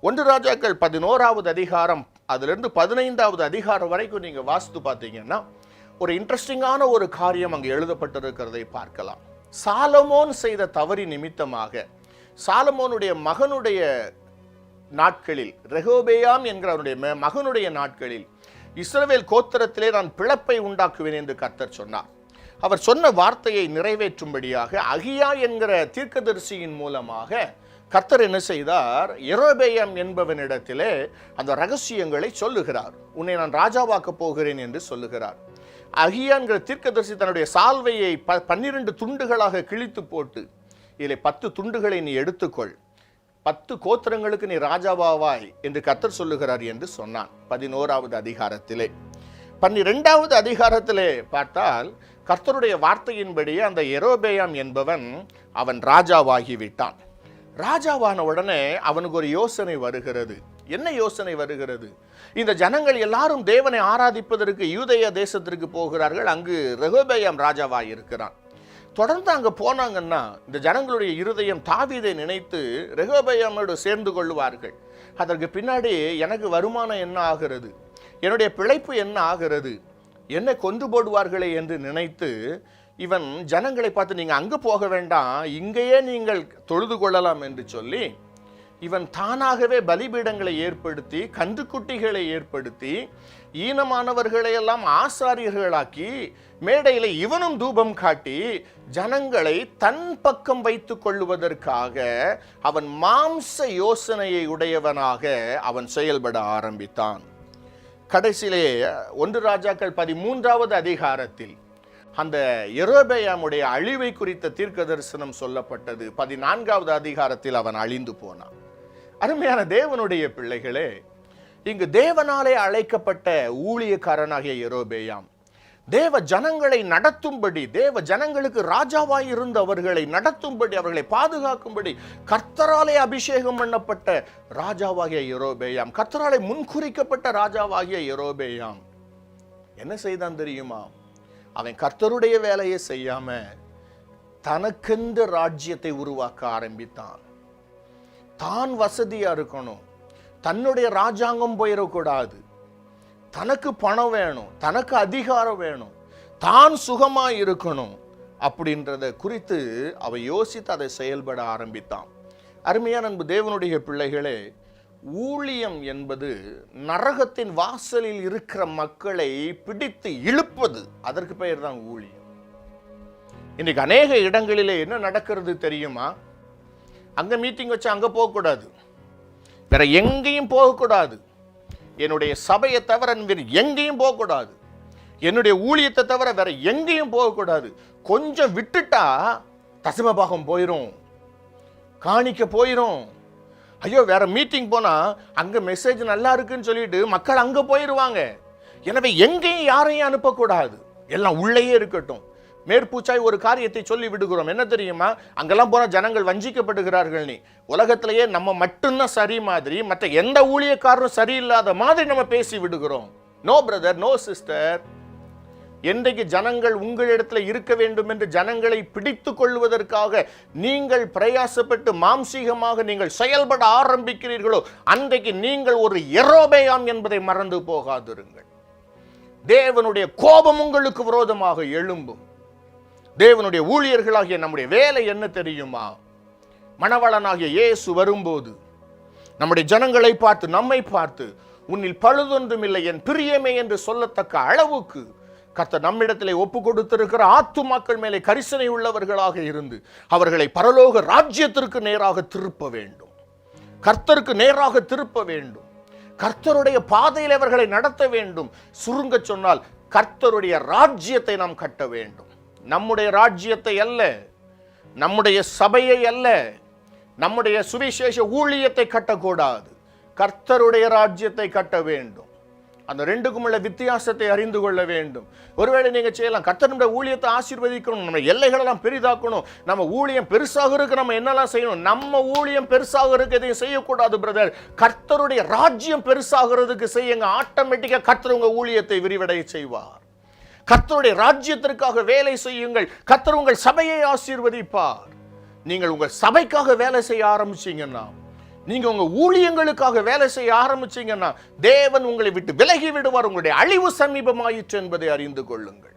ஒன்று ராஜாக்கள் 11வது அதிகாரம் அதிலிருந்து 15வது அதிகாரம் வரைக்கும் நீங்க வாசித்து பார்த்தீங்கன்னா ஒரு இன்ட்ரெஸ்டிங்கான ஒரு காரியம் அங்கு எழுதப்பட்டிருக்கிறதை பார்க்கலாம். சாலமோன் செய்த தவறி நிமித்தமாக சாலமோனுடைய மகனுடைய நாட்களில், ரெகோபெயாம் என்கிற அவனுடைய மகனுடைய நாட்களில் இஸ்ரவேல் கோத்திரத்திலே நான் பிளப்பை உண்டாக்குவேன் என்று கர்த்தர் சொன்னார். அவர் சொன்ன வார்த்தையை நிறைவேற்றும்படியாக அகியா என்கிற தீர்க்கதரிசியின் மூலமாக கர்த்தர் என்ன செய்தார்? யெரொபெயாம் என்பவனிடத்திலே அந்த ரகசியங்களை சொல்லுகிறார். உன்னை நான் ராஜாவாக்க போகிறேன் என்று சொல்லுகிறார். அகியா என்கிற தீர்க்கதரிசி தன்னுடைய சால்வையை 12 துண்டுகளாக கிழித்து போட்டு, இதில் 10 துண்டுகளை நீ எடுத்துக்கொள், 10 கோத்திரங்களுக்கு நீ ராஜாவாவாய் என்று கர்த்தர் சொல்லுகிறார் என்று சொன்னான். 11வது அதிகாரத்திலே. 12வது அதிகாரத்திலே பார்த்தால் கர்த்தருடைய வார்த்தையின்படி அந்த யெரொபெயாம் என்பவன் அவன் ராஜாவாகிவிட்டான். ராஜாவான உடனே அவனுக்கு ஒரு யோசனை வருகிறது. என்ன யோசனை வருகிறது? இந்த ஜனங்கள் எல்லாரும் தேவனை ஆராதிப்பதற்கு யூதேய தேசத்திற்கு போகிறார்கள். அங்கு ரெகோபெயாம் ராஜாவாய் இருக்கிறான். தொடர்ந்து அங்க போனாங்கன்னா இந்த ஜனங்களுடைய இருதயம் தாவீதை நினைத்து ரெகோபெயாமோடு சேர்ந்து கொள்வார்கள். அதற்கு பின்னாடி எனக்கு வருமானம் என்ன ஆகிறது, என்னுடைய பிழைப்பு என்ன ஆகிறது, என்னை கொண்டு போடுவார்களே என்று நினைத்து இவன் ஜனங்களை பார்த்து நீங்க அங்க போக வேண்டாம், இங்கேயே நீங்கள் தொழுது கொள்ளலாம் என்று சொல்லி இவன் தானாகவே பலிபீடங்களை ஏற்படுத்தி, கன்றுக்குட்டிகளை ஏற்படுத்தி, ஈனமானவர்களை எல்லாம் ஆசாரியர்களாக்கி, மேடையில இவனும் தூபம் காட்டி ஜனங்களை தன் பக்கம் வைத்துக் கொள்ளுவதற்காக அவன் மாம்ச யோசனையை உடையவனாக அவன் செயல்பட ஆரம்பித்தான். கடைசியிலே 1 ராஜாக்கள் 13வது அதிகாரத்தில் அந்த யெரொபெயாமுடைய அழிவை குறித்த தீர்க்க தரிசனம் சொல்லப்பட்டது. 14வது அதிகாரத்தில் அவன் அழிந்து போனான். அருமையான தேவனுடைய பிள்ளைகளே, இங்கு தேவனாலே அழைக்கப்பட்ட ஊழியக்காரனாகிய யெரொபெயாம் தேவ ஜனங்களை நடத்தும்படி, தேவ ஜனங்களுக்கு ராஜாவாய் இருந்த அவர்களை நடத்தும்படி, அவர்களை பாதுகாக்கும்படி கர்த்தராலே அபிஷேகம் பண்ணப்பட்ட ராஜாவாகிய யெரொபெயாம், கர்த்தராலே முன்குறிக்கப்பட்ட ராஜாவாகிய யெரொபெயாம் என்ன செய்தான் தெரியுமா? அவன் கர்த்தருடைய வேலையை செய்யாம தனக்கென்று ராஜ்யத்தை உருவாக்க ஆரம்பித்தான். தான் வசதியா இருக்கணும், தன்னுடைய ராஜாங்கம் போயிடக்கூடாது, தனக்கு பணம் வேணும், தனக்கு அதிகாரம் வேணும், தான் சுகமா இருக்கணும் அப்படின்றத குறித்து அவன் யோசித்து அதை செயல்பட ஆரம்பித்தான். அருமையான அன்பு தேவனுடைய பிள்ளைகளே, ஊழியம் என்பது நரகத்தின் வாசலில் இருக்கிற மக்களை பிடித்து இழுப்பது. அதற்கு பெயர் தான் ஊழியம். இன்னைக்கு அநேக இடங்களிலே என்ன நடக்கிறது தெரியுமா? அங்க மீட்டிங் வச்சு அங்க போகக்கூடாது, வேற எங்கேயும் போகக்கூடாது, என்னுடைய சபையை தவிர வேறு எங்கேயும் போகக்கூடாது, என்னுடைய ஊழியத்தை தவிர வேற எங்கேயும் போகக்கூடாது. கொஞ்சம் விட்டுட்டா தசமபாகம் போயிரும், காணிக்க போயிரும். ஐயோ, வேற மீட்டிங் போனா அங்க மெசேஜ் நல்லா இருக்குன்னு சொல்லிட்டு மக்கள் அங்க போயிருவாங்க. எனவே எங்கேயும் யாரையும் அனுப்பக்கூடாது, எல்லாம் உள்ளேயே இருக்கட்டும். மேற்பூச்சாய் ஒரு காரியத்தை சொல்லி விடுகிறோம். என்ன தெரியுமா? அங்கெல்லாம் போன ஜனங்கள் வஞ்சிக்கப்படுகிறார்கள். நீ உலகத்திலேயே நம்ம மட்டும்தான் சரி மாதிரி, மற்ற எந்த ஊழியக்காரரும் சரியில்லாத மாதிரி நம்ம பேசி விடுகிறோம். No brother, no sister. என்றைக்கு ஜனங்கள் உங்களிடத்தில் இருக்க வேண்டும் என்று ஜனங்களை பிடித்து கொள்வதற்காக நீங்கள் பிரயாசப்பட்டு மாம்சீகமாக நீங்கள் செயல்பட ஆரம்பிக்கிறீர்களோ அன்றைக்கு நீங்கள் ஒரு யெரொபெயாம் என்பதை மறந்து போகாதிருங்கள். தேவனுடைய கோபம் உங்களுக்கு விரோதமாக எழும்பும். தேவனுடைய ஊழியர்களாகிய நம்முடைய வேலை என்ன தெரியுமா? மணவாளனாகிய இயேசு வரும்போது நம்முடைய ஜனங்களை பார்த்து, நம்மை பார்த்து, உன்னில் பழுதொன்றும் இல்லை என் பிரியமே என்று சொல்லத்தக்க அளவுக்கு கர்த்தர் நம்மிடத்திலே ஒப்பு கொடுத்திருக்கிற ஆத்துமாக்கள் மேலே கரிசனை உள்ளவர்களாக இருந்து அவர்களை பரலோக ராஜ்யத்திற்கு நேராக திருப்ப வேண்டும், கர்த்தருக்கு நேராக திருப்ப வேண்டும், கர்த்தருடைய பாதையில் அவர்களை நடத்த வேண்டும். சுருங்க சொன்னால் கர்த்தருடைய ராஜ்யத்தை நாம் கட்ட வேண்டும். நம்முடைய ராஜ்யத்தை அல்ல, நம்முடைய சபையை அல்ல, நம்முடைய சுவிசேஷ ஊழியத்தை கட்டக்கூடாது, கர்த்தருடைய ராஜ்யத்தை கட்ட வேண்டும். அந்த ரெண்டுக்கும் உள்ள வித்தியாசத்தை அறிந்து கொள்ள வேண்டும். ஒருவேளை நீங்க செய்யலாம், கர்த்தருடைய ஊழியத்தை ஆசீர்வதிக்கணும், நம்ம எல்லைகளெல்லாம் பெரிதாக்கணும், நம்ம ஊழியம் பெருசாக இருக்கு, நம்ம என்னெல்லாம் செய்யணும்? நம்ம ஊழியம் பெருசாக இருக்கு எதையும் செய்யக்கூடாது பிரதர். கர்த்தருடைய ராஜ்யம் பெருசாகிறதுக்கு செய்யுங்க. ஆட்டோமேட்டிக்கா கர்த்தர் உங்க ஊழியத்தை விரிவடைய செய்வார். கர்த்தருடைய ராஜ்யத்திற்காக வேலை செய்யுங்கள், கர்த்தர் உங்கள் சபையை ஆசீர்வதிப்பார். நீங்கள் உங்கள் சபைக்காக வேலை செய்ய ஆரம்பிச்சீங்கன்னா நீங்க உங்க ஊழியங்களுக்காக வேலை செய்ய ஆரம்பிச்சீங்கன்னா தேவன் உங்களை விட்டு விலகி விடுவார். உங்களுடைய அழிவு சமீபமாயிற்று என்பதை அறிந்து கொள்ளுங்கள்.